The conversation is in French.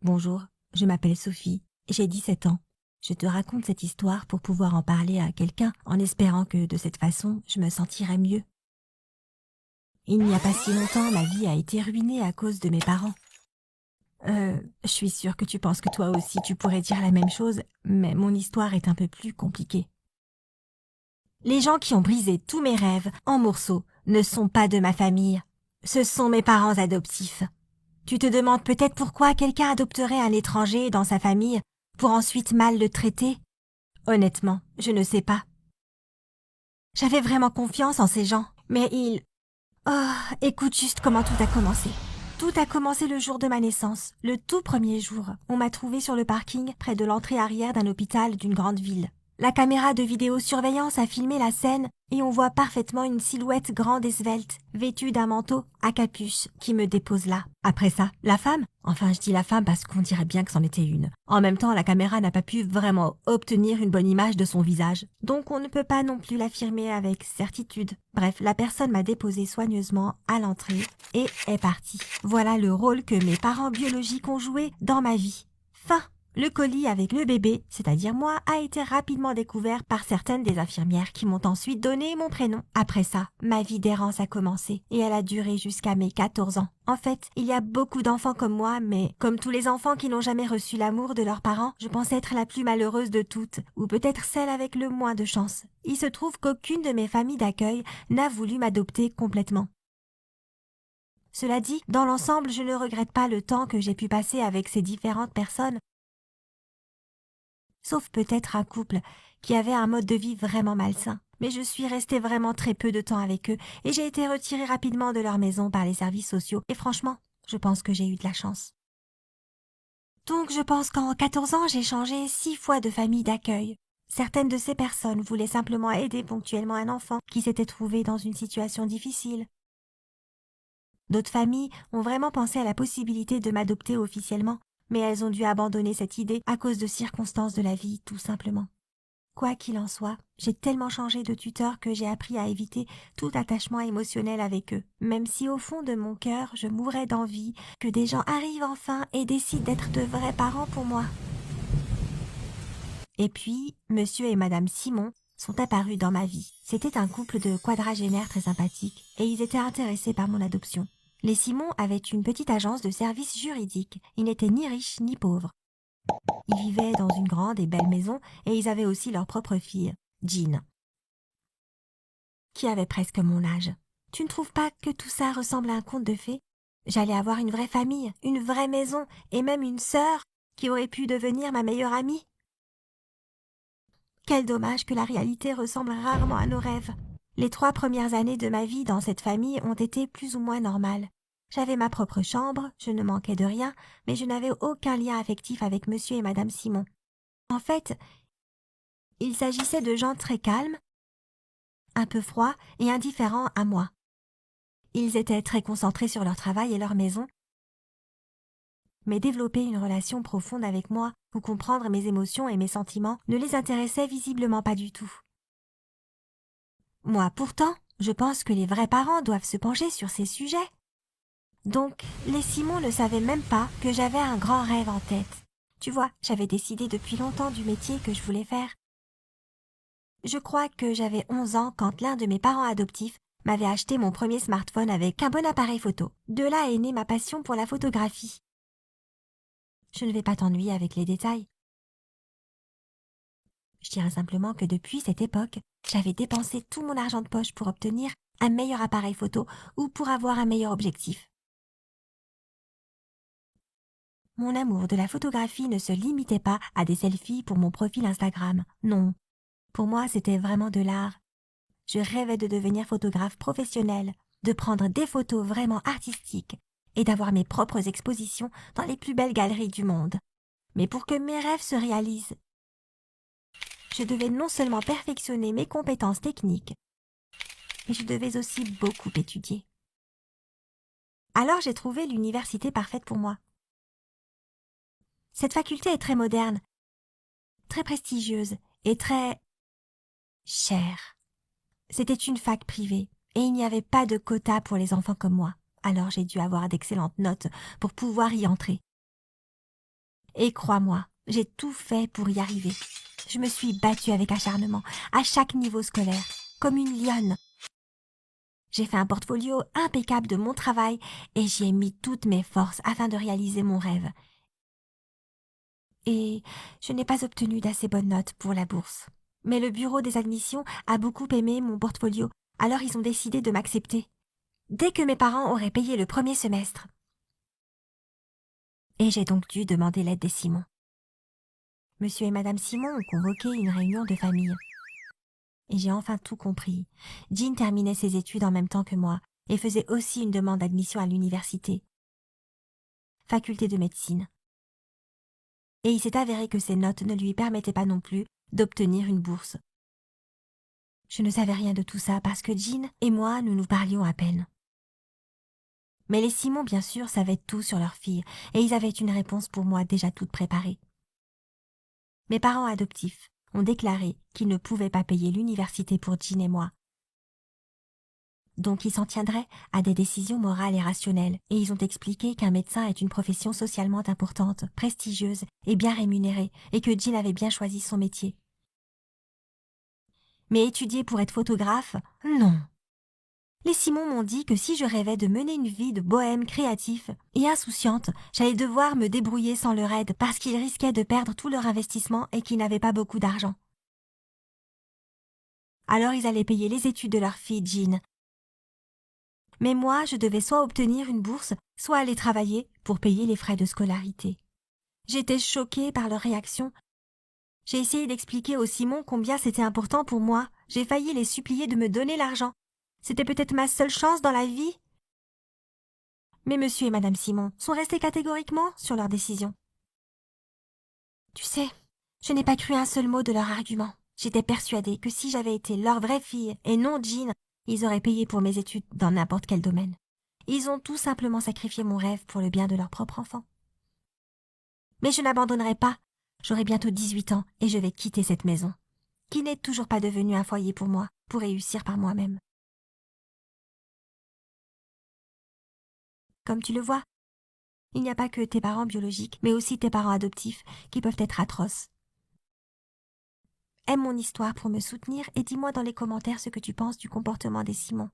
Bonjour, je m'appelle Sophie, j'ai 17 ans. Je te raconte cette histoire pour pouvoir en parler à quelqu'un en espérant que de cette façon, je me sentirai mieux. Il n'y a pas si longtemps, ma vie a été ruinée à cause de mes parents. Je suis sûre que tu penses que toi aussi tu pourrais dire la même chose, mais mon histoire est un peu plus compliquée. Les gens qui ont brisé tous mes rêves en morceaux ne sont pas de ma famille. Ce sont mes parents adoptifs. Tu te demandes peut-être pourquoi quelqu'un adopterait un étranger dans sa famille pour ensuite mal le traiter? Honnêtement, je ne sais pas. J'avais vraiment confiance en ces gens, mais ils... Oh, écoute juste comment tout a commencé. Tout a commencé le jour de ma naissance, le tout premier jour. On m'a trouvé sur le parking près de l'entrée arrière d'un hôpital d'une grande ville. La caméra de vidéosurveillance a filmé la scène et on voit parfaitement une silhouette grande et svelte, vêtue d'un manteau à capuche, qui me dépose là. Après ça, la femme, enfin je dis la femme parce qu'on dirait bien que c'en était une. En même temps, la caméra n'a pas pu vraiment obtenir une bonne image de son visage, donc on ne peut pas non plus l'affirmer avec certitude. Bref, la personne m'a déposé soigneusement à l'entrée et est partie. Voilà le rôle que mes parents biologiques ont joué dans ma vie. Fin. Le colis avec le bébé, c'est-à-dire moi, a été rapidement découvert par certaines des infirmières qui m'ont ensuite donné mon prénom. Après ça, ma vie d'errance a commencé et elle a duré jusqu'à mes 14 ans. En fait, il y a beaucoup d'enfants comme moi, mais comme tous les enfants qui n'ont jamais reçu l'amour de leurs parents, je pense être la plus malheureuse de toutes, ou peut-être celle avec le moins de chance. Il se trouve qu'aucune de mes familles d'accueil n'a voulu m'adopter complètement. Cela dit, dans l'ensemble, je ne regrette pas le temps que j'ai pu passer avec ces différentes personnes, sauf peut-être un couple qui avait un mode de vie vraiment malsain. Mais je suis restée vraiment très peu de temps avec eux et j'ai été retirée rapidement de leur maison par les services sociaux et franchement, je pense que j'ai eu de la chance. Donc je pense qu'en 14 ans, j'ai changé 6 fois de famille d'accueil. Certaines de ces personnes voulaient simplement aider ponctuellement un enfant qui s'était trouvé dans une situation difficile. D'autres familles ont vraiment pensé à la possibilité de m'adopter officiellement, mais elles ont dû abandonner cette idée à cause de circonstances de la vie, tout simplement. Quoi qu'il en soit, j'ai tellement changé de tuteur que j'ai appris à éviter tout attachement émotionnel avec eux, même si au fond de mon cœur, je mourais d'envie que des gens arrivent enfin et décident d'être de vrais parents pour moi. Et puis, monsieur et madame Simon sont apparus dans ma vie. C'était un couple de quadragénaires très sympathiques et ils étaient intéressés par mon adoption. Les Simon avaient une petite agence de services juridiques. Ils n'étaient ni riches ni pauvres. Ils vivaient dans une grande et belle maison et ils avaient aussi leur propre fille, Jean, qui avait presque mon âge. Tu ne trouves pas que tout ça ressemble à un conte de fées? J'allais avoir une vraie famille, une vraie maison et même une sœur qui aurait pu devenir ma meilleure amie. Quel dommage que la réalité ressemble rarement à nos rêves. Les 3 premières années de ma vie dans cette famille ont été plus ou moins normales. J'avais ma propre chambre, je ne manquais de rien, mais je n'avais aucun lien affectif avec monsieur et madame Simon. En fait, il s'agissait de gens très calmes, un peu froids et indifférents à moi. Ils étaient très concentrés sur leur travail et leur maison, mais développer une relation profonde avec moi ou comprendre mes émotions et mes sentiments ne les intéressait visiblement pas du tout. Moi, pourtant, je pense que les vrais parents doivent se pencher sur ces sujets. Donc, les Simon ne savaient même pas que j'avais un grand rêve en tête. Tu vois, j'avais décidé depuis longtemps du métier que je voulais faire. Je crois que j'avais 11 ans quand l'un de mes parents adoptifs m'avait acheté mon premier smartphone avec un bon appareil photo. De là est née ma passion pour la photographie. Je ne vais pas t'ennuyer avec les détails. Je dirais simplement que depuis cette époque, j'avais dépensé tout mon argent de poche pour obtenir un meilleur appareil photo ou pour avoir un meilleur objectif. Mon amour de la photographie ne se limitait pas à des selfies pour mon profil Instagram. Non, pour moi c'était vraiment de l'art. Je rêvais de devenir photographe professionnel, de prendre des photos vraiment artistiques et d'avoir mes propres expositions dans les plus belles galeries du monde. Mais pour que mes rêves se réalisent, je devais non seulement perfectionner mes compétences techniques, mais je devais aussi beaucoup étudier. Alors j'ai trouvé l'université parfaite pour moi. Cette faculté est très moderne, très prestigieuse et très chère. C'était une fac privée et il n'y avait pas de quota pour les enfants comme moi. Alors j'ai dû avoir d'excellentes notes pour pouvoir y entrer. Et crois-moi, j'ai tout fait pour y arriver. Je me suis battue avec acharnement, à chaque niveau scolaire, comme une lionne. J'ai fait un portfolio impeccable de mon travail et j'y ai mis toutes mes forces afin de réaliser mon rêve. Et je n'ai pas obtenu d'assez bonnes notes pour la bourse. Mais le bureau des admissions a beaucoup aimé mon portfolio, alors ils ont décidé de m'accepter, dès que mes parents auraient payé le premier semestre. Et j'ai donc dû demander l'aide des Simon. Monsieur et Madame Simon ont convoqué une réunion de famille. Et j'ai enfin tout compris. Jean terminait ses études en même temps que moi et faisait aussi une demande d'admission à l'université, faculté de médecine. Et il s'est avéré que ses notes ne lui permettaient pas non plus d'obtenir une bourse. Je ne savais rien de tout ça parce que Jean et moi, nous nous parlions à peine. Mais les Simon, bien sûr, savaient tout sur leur fille et ils avaient une réponse pour moi déjà toute préparée. Mes parents adoptifs ont déclaré qu'ils ne pouvaient pas payer l'université pour Jean et moi. Donc ils s'en tiendraient à des décisions morales et rationnelles, et ils ont expliqué qu'un médecin est une profession socialement importante, prestigieuse et bien rémunérée, et que Jean avait bien choisi son métier. Mais étudier pour être photographe, non. Les Simon m'ont dit que si je rêvais de mener une vie de bohème créatif et insouciante, j'allais devoir me débrouiller sans leur aide parce qu'ils risquaient de perdre tout leur investissement et qu'ils n'avaient pas beaucoup d'argent. Alors ils allaient payer les études de leur fille Jean. Mais moi, je devais soit obtenir une bourse, soit aller travailler pour payer les frais de scolarité. J'étais choquée par leur réaction. J'ai essayé d'expliquer aux Simon combien c'était important pour moi. J'ai failli les supplier de me donner l'argent. C'était peut-être ma seule chance dans la vie. Mais monsieur et madame Simon sont restés catégoriquement sur leur décision. Tu sais, je n'ai pas cru un seul mot de leur argument. J'étais persuadée que si j'avais été leur vraie fille et non Jean, ils auraient payé pour mes études dans n'importe quel domaine. Ils ont tout simplement sacrifié mon rêve pour le bien de leur propre enfant. Mais je n'abandonnerai pas. J'aurai bientôt 18 ans et je vais quitter cette maison, qui n'est toujours pas devenue un foyer pour moi, pour réussir par moi-même. Comme tu le vois, il n'y a pas que tes parents biologiques, mais aussi tes parents adoptifs qui peuvent être atroces. Aime mon histoire pour me soutenir et dis-moi dans les commentaires ce que tu penses du comportement des Simon.